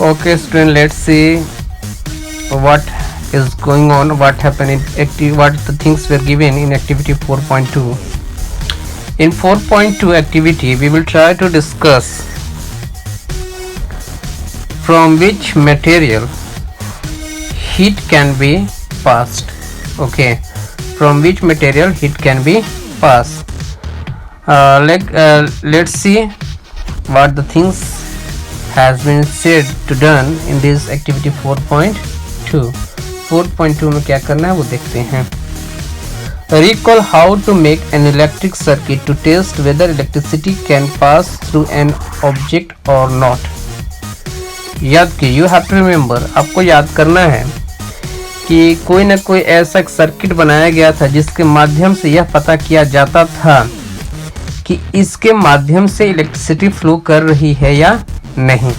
Okay, student, let's see what is going on, what happened in what the things were given in activity 4.2. In 4.2 activity, we will try to discuss from which material heat can be passed. Okay, from which material heat can be passed. Let's see what the things has been said to done in this activity 4.2. 4.2 में क्या करना है वो देखते हैं. Recall how to make an electric circuit to test whether electricity can pass through an object or not. याद कीजिए, you have to remember, आपको याद करना है कि कोई ना कोई ऐसा सर्किट बनाया गया था जिसके माध्यम से यह पता किया जाता था कि इसके माध्यम से इलेक्ट्रिसिटी फ्लो कर रही है या नहीं.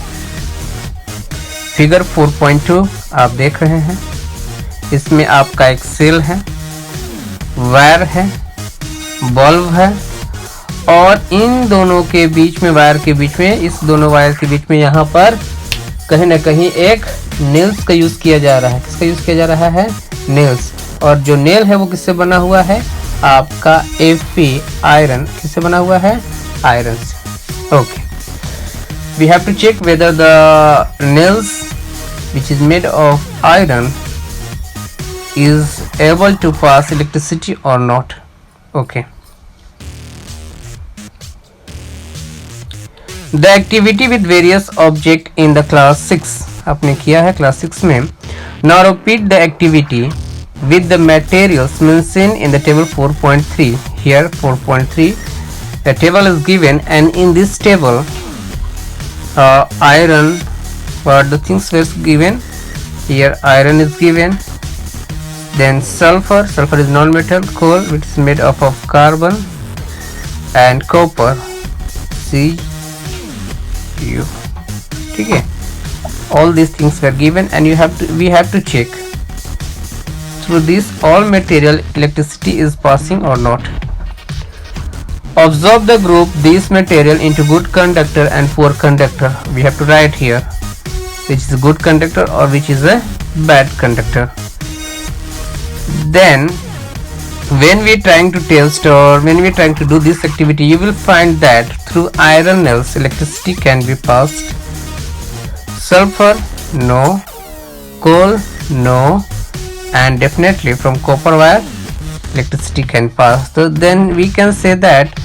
फिगर 4.2 आप देख रहे हैं. इसमें आपका एक सेल है, वायर है, बल्ब है और इन दोनों के बीच में, वायर के बीच में, इस दोनों वायर के बीच में यहाँ पर कहीं ना कहीं एक नेल्स का यूज किया जा रहा है. किसका यूज किया जा रहा है? नेल्स. और जो नेल है वो किससे बना हुआ है? आपका Fe आयरन. किससे बना हुआ है? आयरन से. Okay, we have to check whether the nails which is made of iron is able to pass electricity or not. Okay, the activity with various object in the class 6 आपने किया है class 6 में. Now repeat the activity with the materials mentioned in the table 4.3. Here 4.3, a table is given and in this table iron, what the things were given here. Iron is given, then sulfur is non-metal, coal which is made up of carbon, and copper Cu. ठीक है, all these things were given and we have to check through this all material electricity is passing or not. Observe the group this material into good conductor and poor conductor. We have to write here which is a good conductor or which is a bad conductor. Then when we trying to test or when we trying to do this activity, you will find that through iron nails electricity can be passed. Sulfur no, coal no, and definitely from copper wire electricity can pass. So then we can say that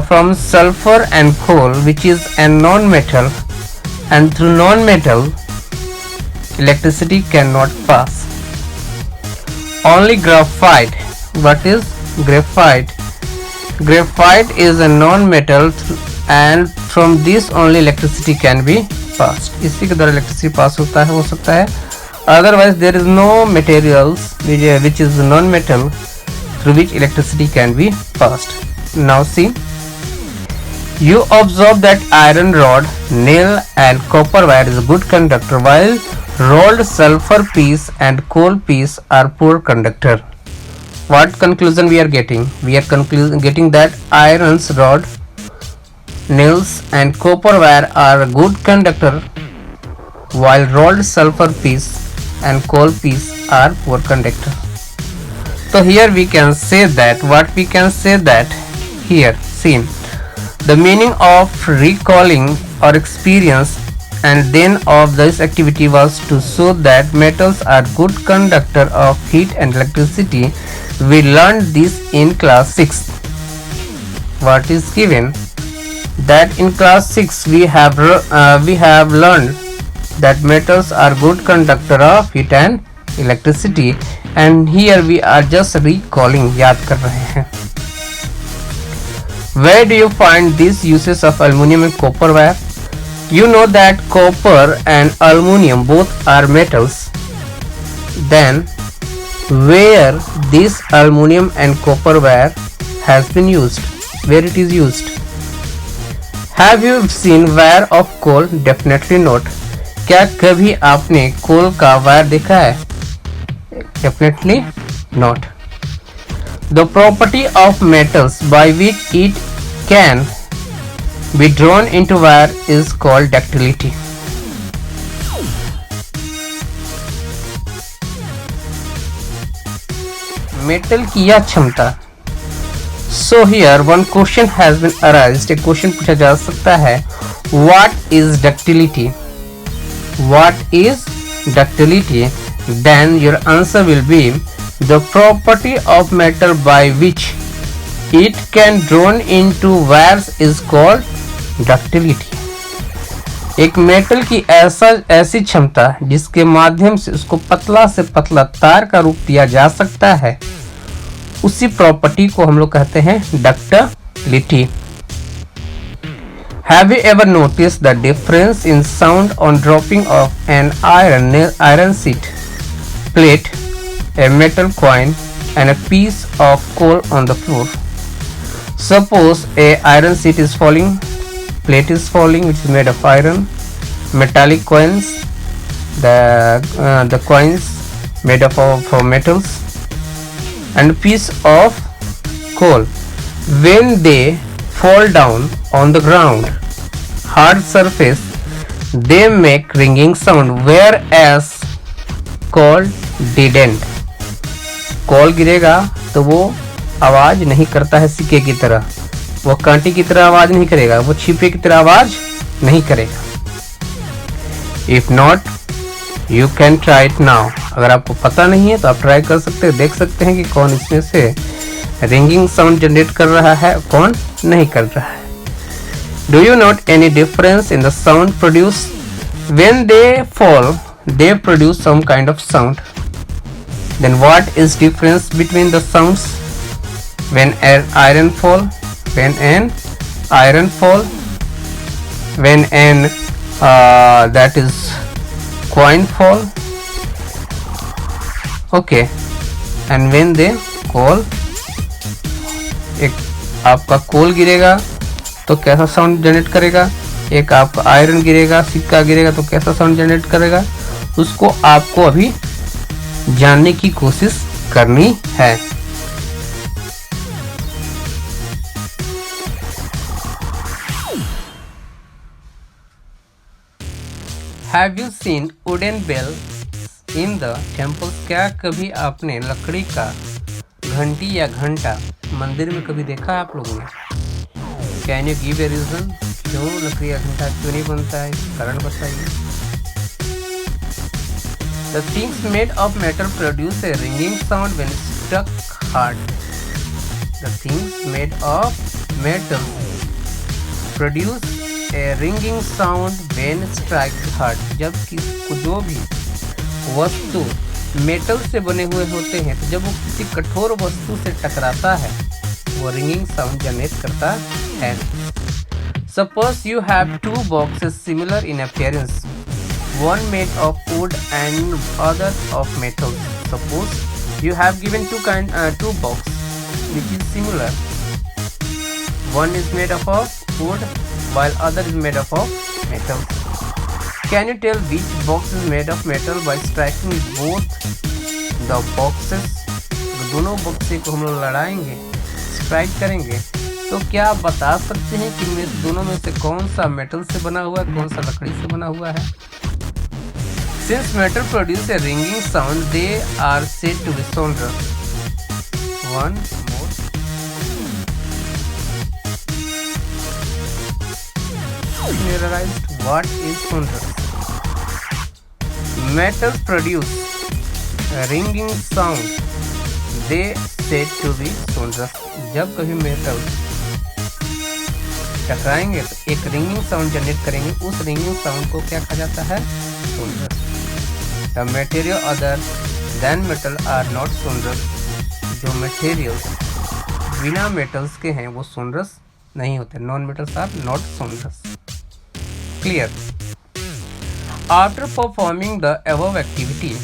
from sulfur and coal, which is a non-metal, and through non-metal electricity cannot pass. Only graphite. What is graphite? Graphite is a non-metal and from this only electricity can be passed. इसी के द्वारा electricity pass होता है, हो सकता है. Otherwise there is no materials which is non-metal through which electricity can be passed. Now see, you observe that iron rod, nail and copper wire is a good conductor while rolled sulfur piece and coal piece are poor conductor. What conclusion we are getting? We are getting that iron's rod, nails and copper wire are good conductor while rolled sulfur piece and coal piece are poor conductor. So here we can say that, what we can say that here, see, the meaning of recalling or experience and then of this activity was to show that metals are good conductor of heat and electricity. We learned this in class 6. What is given? That in class 6 we have learned that metals are good conductor of heat and electricity, and here we are just recalling, याद कर रहे हैं. Where do you find these uses of aluminum and copper wire? You know that copper and aluminum both are metals. Then where this aluminum and copper wire has been used? Where it is used? Have you seen wire of coal? Definitely not. क्या कभी आपने कोल का wire देखा है? Definitely not. The property of metals by which it can be drawn into wire is called ductility. Metal की यह क्षमता। So here one question has been arised, एक क्वेश्चन पूछा जा सकता है, what is ductility, what is ductility, then your answer will be the property of metal by which it can drawn into wires is called ductility. एक metal की ऐसी क्षमता जिसके माध्यम से उसको पतला से पतला तार का रूप दिया जा सकता है, उसी प्रॉपर्टी को हम लोग कहते हैं ductility. Have you ever noticed the difference in sound on dropping of an iron sheet, plate, a metal coin, and a piece of coal on the floor? Suppose a iron sheet is falling, plate is falling, which is made of iron, metallic coins, the coins made of metals, and piece of coal. When they fall down on the ground, hard surface, they make ringing sound, whereas coal didn't. coal गिरेगा तो वो आवाज नहीं करता है सिक्के की तरह, वो कांटे की तरह आवाज नहीं करेगा, वो छिपे की तरह आवाज नहीं करेगा। If not, you can try it now. अगर आपको पता नहीं है तो आप ट्राई कर सकते हैं, देख सकते हैं कि कौन इसमें से रिंगिंग साउंड जनरेट कर रहा है, कौन नहीं कर रहा है। Do you note any difference in the sound produced? When they fall, they produce some kind of sound. Then what is difference between the sounds? When an iron fall, when an iron fall, when an that is coin fall, okay, and when they coal, एक आपका कोल गिरेगा तो कैसा sound generate करेगा, एक आपका iron गिरेगा, सिक्का गिरेगा तो कैसा साउंड जनरेट करेगा, उसको आपको अभी जानने की कोशिश करनी है। Have you seen wooden bell in the temples? क्या कभी आपने लकड़ी का घंटी या घंटा मंदिर में कभी देखा है आप लोगों ने? Can you give a reason? क्यों लकड़ी का घंटा क्यों नहीं बनता है, कारण बताइए। The things made of metal produce a ringing sound when struck hard. The things made of metal produce a ringing sound when struck hard. जब जो भी वस्तु मेटल से बने हुए होते हैं तो जब वो किसी कठोर वस्तु से टकराता है वो रिंगिंग साउंड जनरेट करता है। Suppose you have two boxes similar in appearance, one made of wood and other of metal. Suppose you have given two boxes which is similar. One is made of wood while other is made of metal. Can you tell which box is made of metal by striking both the boxes? दोनों box को हम लोग लड़ाएंगे, strike करेंगे, तो क्या आप बता सकते हैं कि दोनों में से कौन सा मेटल से बना हुआ है, कौन सा लकड़ी से बना हुआ है? Since metal produce a ringing sound, they are said to be sonorous. One more. Familiarized. What is sonorous? Metals produce a ringing sound. They said to be sonorous. जब कभी मेटल टकराएंगे तो एक रिंगिंग साउंड जनरेट करेंगे, उस ringing sound को क्या कहा जाता है? sonorous. The material other than metal are not sonorous. जो materials बिना metals के हैं वो sonorous नहीं होते. Non-metals are not sonorous. Clear? After performing the above activity,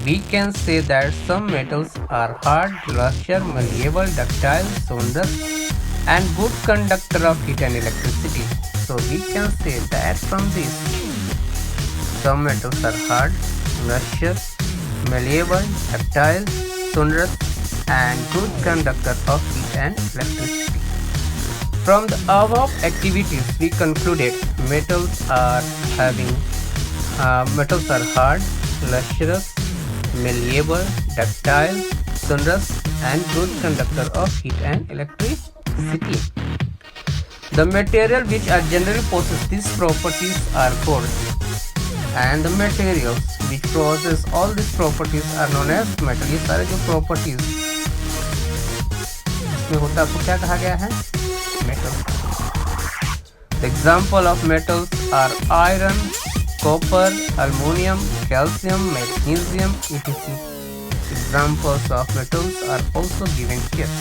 we can say that some metals are hard, luster, malleable, ductile, sonorous, and good conductor of heat and electricity. So we can say that from this, some metals are hard, luster, malleable, ductile, sonorous, and good conductor of heat and electricity. From the above activities, we concluded metals are hard, lustrous, malleable, ductile, non-sonorous and good conductor of heat and electricity. The material which are generally possess these properties are called, and the materials which possess all these properties are known as metal. ये सारे जो properties इसमें होता है आपको क्या कहा गया है? Metal. The example of metals are iron, copper, aluminum, calcium, magnesium, etc. Examples of metals are also given here.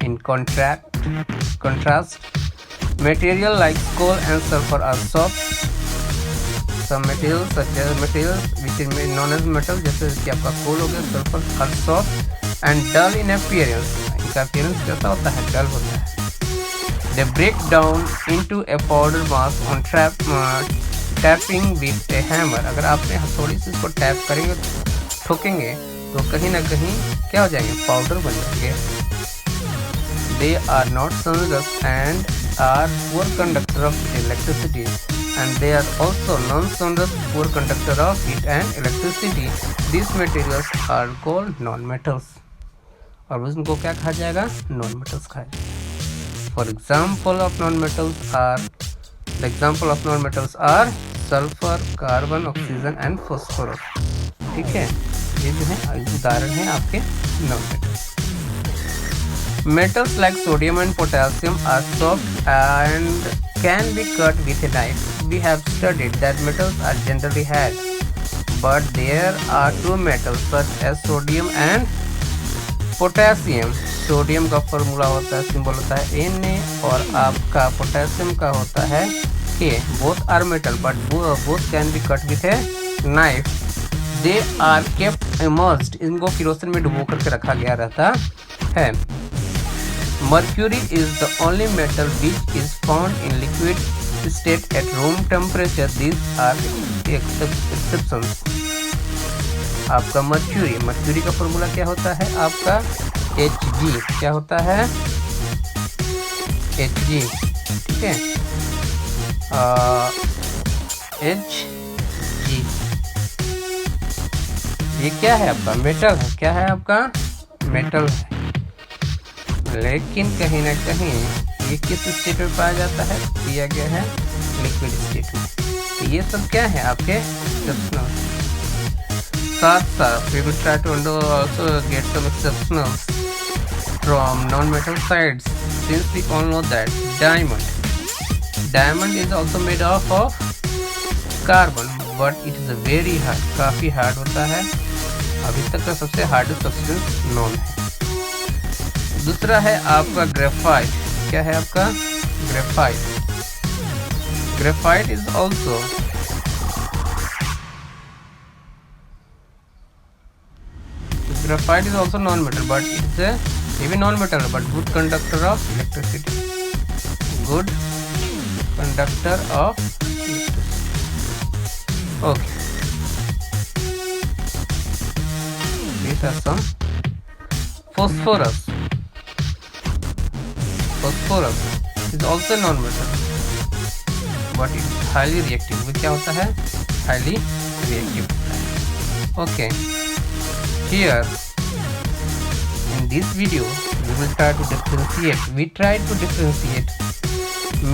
In contrast, material like coal and sulfur are soft. Some materials such as materials which is known as metal, जैसे कि आपका coal हो गया, sulfur are soft and dull in appearance. इनका appearance कैसा होता है? dull होता है. They break down into a powder mass on tapping with a hammer. अगर आपने हथौड़ी से इसको टैप करेंगे, ठोकेंगे, तो कहीं ना कहीं क्या हो जाएंगे? पाउडर बन जाएंगे. They are not sonorous and are poor conductor of electricity, and they are also non-sonorous, poor conductor of heat and electricity. These materials are called non-metals. और उनको क्या कहा जाएगा? Non-metals कहा जाएगा. For example of non-metals are sulfur, carbon, oxygen and phosphorus. ठीक है, ये जो है उदाहरण है आपके non-metals. Metals like sodium and potassium are soft and can be cut with a knife. We have studied that metals are generally hard, but there are two metals such as sodium and potassium. Sodium का formula होता है, symbol होता है Na, और आपका potassium का होता है K. Both are metal, but both can be cut with a knife. They are kept immersed. इनको किरोसिन में डुबो करके रखा गया रहता है. Mercury is the only metal which is found in liquid state at room temperature. These are exceptions. आपका mercury का फॉर्मूला क्या होता है? आपका Hg. क्या होता है? Hg. ठीक है, Hg. ये क्या है? आपका मेटल है. क्या है? आपका मेटल है. लेकिन कहीं ना कहीं ये किस स्टेट में पाया जाता है? दिया गया है लिक्विड स्टेट में. तो ये सब क्या है? आपके एक्सेप्शनल. साथ we will try to also get some exceptionals from non-metal sides, since we all know that diamond is also made of carbon, but it is a very hard, काफी hard होता है. अभी तक का सबसे हार्डेस्ट सब्सटेंस नॉन है. दूसरा है आपका ग्रेफाइट. क्या है आपका? Graphite is also non-metal, but it's a maybe non-metal but good conductor of electricity. Okay, these are some. Phosphorus is also non-metal, but it's highly reactive. वो क्या होता है? highly reactive. Okay, here in this video we will try to differentiate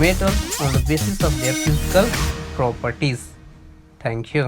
metals on the basis of their physical properties. Thank you.